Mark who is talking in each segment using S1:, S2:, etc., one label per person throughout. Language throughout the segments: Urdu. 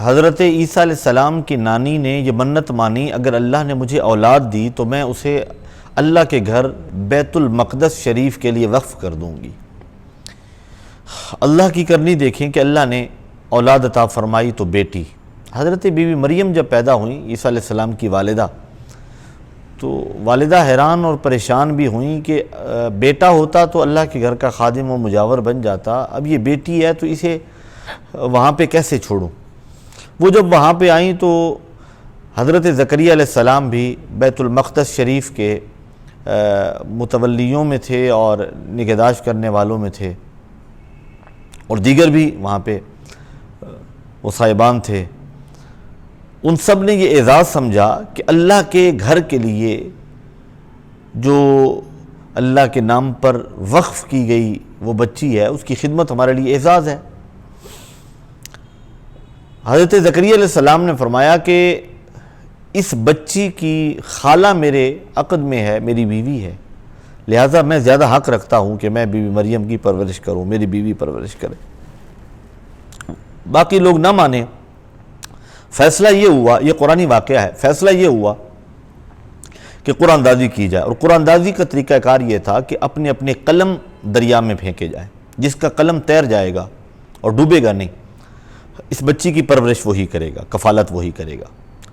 S1: حضرت عیسیٰ علیہ السلام کی نانی نے یہ منت مانی، اگر اللہ نے مجھے اولاد دی تو میں اسے اللہ کے گھر بیت المقدس شریف کے لیے وقف کر دوں گی۔ اللہ کی کرنی دیکھیں کہ اللہ نے اولاد عطا فرمائی تو بیٹی۔ حضرت بی بی مریم جب پیدا ہوئیں، عیسیٰ علیہ السلام کی والدہ، تو والدہ حیران اور پریشان بھی ہوئیں کہ بیٹا ہوتا تو اللہ کے گھر کا خادم و مجاور بن جاتا، اب یہ بیٹی ہے تو اسے وہاں پہ کیسے چھوڑوں۔ وہ جب وہاں پہ آئیں تو حضرت زکریا علیہ السلام بھی بیت المقدس شریف کے متولیوں میں تھے اور نگہداشت کرنے والوں میں تھے، اور دیگر بھی وہاں پہ وہ صاحبان تھے۔ ان سب نے یہ اعزاز سمجھا کہ اللہ کے گھر کے لیے جو اللہ کے نام پر وقف کی گئی وہ بچی ہے، اس کی خدمت ہمارے لیے اعزاز ہے۔ حضرت زکریا علیہ السلام نے فرمایا کہ اس بچی کی خالہ میرے عقد میں ہے، میری بیوی ہے، لہٰذا میں زیادہ حق رکھتا ہوں کہ میں بی بی مریم کی پرورش کروں، میری بیوی پرورش کرے۔ باقی لوگ نہ مانیں، فیصلہ یہ ہوا، یہ قرآنی واقعہ ہے، فیصلہ یہ ہوا کہ قرآن دازی کی جائے، اور قرآن دازی کا طریقہ کار یہ تھا کہ اپنے اپنے قلم دریا میں پھینکے جائے، جس کا قلم تیر جائے گا اور ڈوبے گا نہیں، اس بچی کی پرورش وہی کرے گا، کفالت وہی کرے گا۔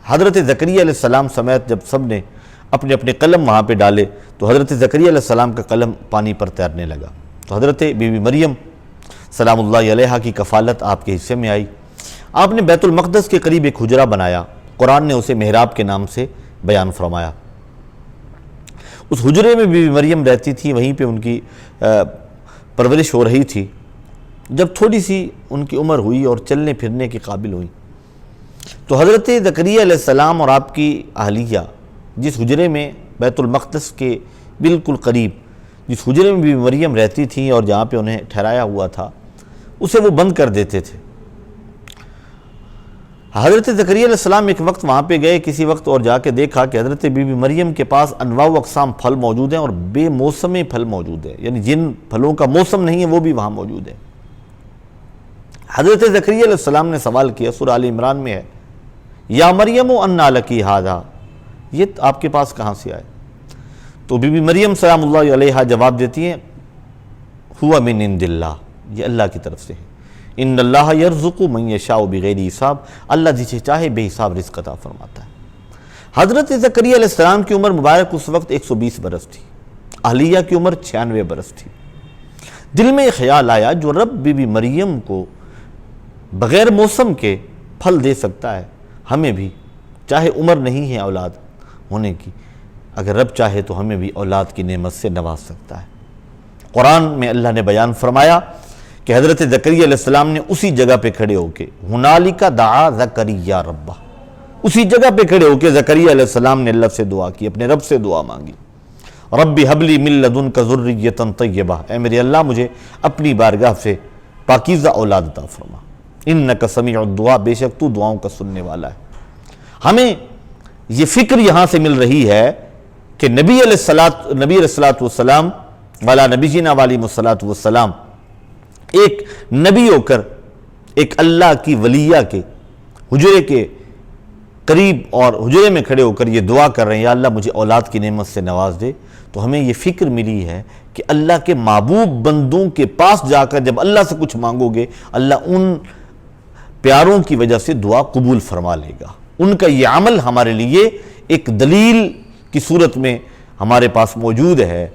S1: حضرت زکریا علیہ السلام سمیت جب سب نے اپنے اپنے قلم وہاں پہ ڈالے تو حضرت زکریا علیہ السلام کا قلم پانی پر تیرنے لگا، تو حضرت بی بی مریم سلام اللہ علیہا کی کفالت آپ کے حصے میں آئی۔ آپ نے بیت المقدس کے قریب ایک حجرہ بنایا، قرآن نے اسے محراب کے نام سے بیان فرمایا۔ اس حجرے میں بی بی مریم رہتی تھی، وہیں پہ ان کی پرورش ہو رہی تھی۔ جب تھوڑی سی ان کی عمر ہوئی اور چلنے پھرنے کے قابل ہوئی تو حضرت زکریا علیہ السلام اور آپ کی اہلیہ جس حجرے میں بیت المقدس کے بالکل قریب جس حجرے میں بی بی مریم رہتی تھیں اور جہاں پہ انہیں ٹھہرایا ہوا تھا، اسے وہ بند کر دیتے تھے۔ حضرت زکریا علیہ السلام ایک وقت وہاں پہ گئے کسی وقت اور جا کے دیکھا کہ حضرت بی بی مریم کے پاس انواع و اقسام پھل موجود ہیں اور بے موسمی پھل موجود ہیں، یعنی جن پھلوں کا موسم نہیں ہے وہ بھی وہاں موجود ہیں۔ حضرت زکریا علیہ السلام نے سوال کیا، سورہ آل عمران میں ہے، یا مریم انا لکی ھذا، یہ آپ کے پاس کہاں سے آئے؟ تو بی بی مریم سلام اللہ علیہا جواب دیتی ہیں، ہوا من عند اللہ، یہ اللہ کی طرف سے ہے، ان اللہ یرزق من یشاء بغیر حساب، اللہ جسے چاہے بے حساب رزق عطا فرماتا ہے۔ حضرت زکریا علیہ السلام کی عمر مبارک اس وقت 120 برس تھی، اہلیہ کی عمر 96 برس تھی۔ دل میں یہ خیال آیا، جو رب بی بی مریم کو بغیر موسم کے پھل دے سکتا ہے، ہمیں بھی، چاہے عمر نہیں ہے اولاد ہونے کی، اگر رب چاہے تو ہمیں بھی اولاد کی نعمت سے نواز سکتا ہے۔ قرآن میں اللہ نے بیان فرمایا کہ حضرت زکریا علیہ السلام نے اسی جگہ پہ کھڑے ہو کے ہنالک دعا زکریا ربہ، اسی جگہ پہ کھڑے ہو کے زکریا علیہ السلام نے اللہ سے دعا کی، اپنے رب سے دعا مانگی، رب ھب لی من لدنک ذریۃ طیبہ، اے میرے اللہ مجھے اپنی بارگاہ سے پاکیزہ اولاد عطا فرما، انک سمیع الدعاء، بے شک تو دعاؤں کا سننے والا ہے۔ ہمیں یہ فکر یہاں سے مل رہی ہے کہ نبی علیہ الصلاۃ والسلام والا نبینا علیہ الصلاۃ والسلام ایک نبی ہو کر ایک اللہ کی ولیہ کے حجرے کے قریب اور حجرے میں کھڑے ہو کر یہ دعا کر رہے ہیں، یا اللہ مجھے اولاد کی نعمت سے نواز دے، تو ہمیں یہ فکر ملی ہے کہ اللہ کے محبوب بندوں کے پاس جا کر جب اللہ سے کچھ مانگو گے، اللہ ان پیاروں کی وجہ سے دعا قبول فرما لے گا۔ ان کا یہ عمل ہمارے لیے ایک دلیل کی صورت میں ہمارے پاس موجود ہے۔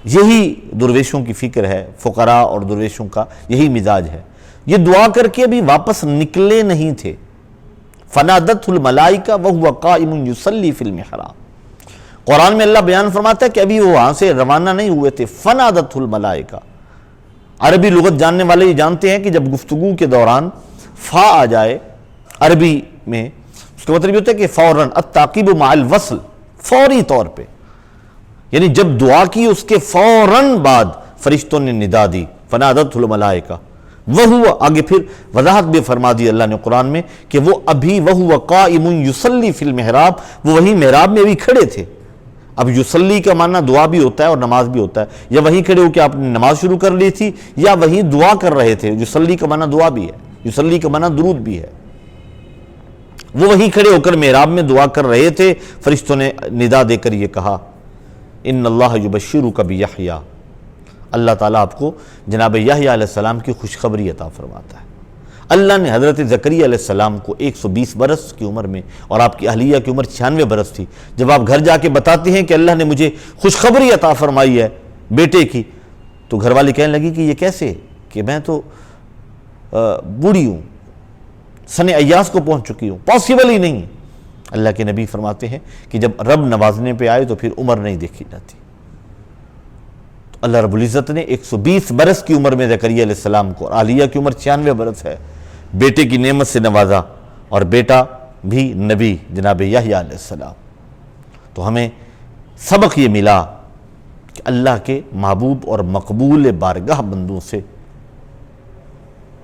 S1: یہی درویشوں کی فکر ہے، فقراء اور درویشوں کا یہی مزاج ہے۔ یہ دعا کر کے ابھی واپس نکلے نہیں تھے، فنادتہ الملائکہ وہو قائم یصلی فی المحراب، قرآن میں اللہ بیان فرماتا ہے کہ ابھی وہ وہاں سے روانہ نہیں ہوئے تھے، فنادتہ الملائکہ۔ عربی لغت جاننے والے یہ جانتے ہیں کہ جب گفتگو کے دوران فا آ جائے عربی میں، اس کا مطلب یہ ہوتا ہے کہ فوراً، التعقیب مع الوصل، فوری طور پہ، یعنی جب دعا کی اس کے فوراً بعد فرشتوں نے ندا دی، فنادتہ الملائکہ وہو، آگے پھر وضاحت بھی فرما دی اللہ نے قرآن میں کہ وہ ابھی وہو قائم یصلی فی المحراب، وہ وہیں محراب میں ابھی کھڑے تھے۔ اب یصلی کا معنی دعا بھی ہوتا ہے اور نماز بھی ہوتا ہے، یا وہیں کھڑے ہو کہ آپ نے نماز شروع کر لی تھی، یا وہیں دعا کر رہے تھے۔ یصلی کا معنی دعا بھی ہے، یصلی کا معنی درود بھی ہے۔ وہ وہیں کھڑے ہو کر محراب میں دعا کر رہے تھے، فرشتوں نے ندا دے کر یہ کہا ان اللہ یبشرک بیحییٰ، اللہ تعالیٰ آپ کو جناب یحییٰ علیہ السلام کی خوشخبری عطا فرماتا ہے۔ اللہ نے حضرت زکریا علیہ السلام کو 120 برس کی عمر میں، اور آپ کی اہلیہ کی عمر 96 برس تھی، جب آپ گھر جا کے بتاتے ہیں کہ اللہ نے مجھے خوشخبری عطا فرمائی ہے بیٹے کی، تو گھر والی کہنے لگی کہ یہ کیسے، کہ میں تو بوڑھی ہوں، سن ایاس کو پہنچ چکی ہوں، پاسبل ہی نہیں۔ اللہ کے نبی فرماتے ہیں کہ جب رب نوازنے پہ آئے تو پھر عمر نہیں دیکھی جاتی۔ تو اللہ رب العزت نے 120 برس کی عمر میں زکریا علیہ السلام کو، اور اہلیہ کی عمر 96 برس ہے، بیٹے کی نعمت سے نوازا، اور بیٹا بھی نبی جناب یحییٰ علیہ السلام۔ تو ہمیں سبق یہ ملا کہ اللہ کے محبوب اور مقبول بارگاہ بندوں سے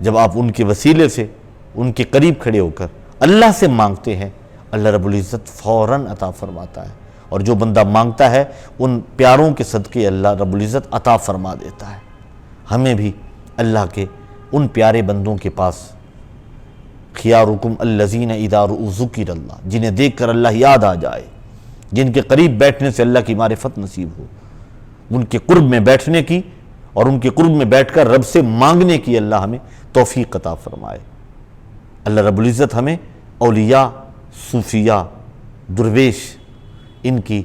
S1: جب آپ ان کے وسیلے سے ان کے قریب کھڑے ہو کر اللہ سے مانگتے ہیں، اللہ رب العزت فوراً عطا فرماتا ہے، اور جو بندہ مانگتا ہے ان پیاروں کے صدقے اللہ رب العزت عطا فرما دیتا ہے۔ ہمیں بھی اللہ کے ان پیارے بندوں کے پاس، خیارکم الذین اذا رؤوا ذکر اللہ، جنہیں دیکھ کر اللہ یاد آ جائے، جن کے قریب بیٹھنے سے اللہ کی معرفت نصیب ہو، ان کے قرب میں بیٹھنے کی اور ان کے قرب میں بیٹھ کر رب سے مانگنے کی اللہ ہمیں توفیق عطا فرمائے۔ اللہ رب العزت ہمیں اولیاء، صوفیاء، درویش، ان کی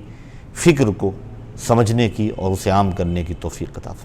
S1: فکر کو سمجھنے کی اور اسے عام کرنے کی توفیق عطا فرمائے۔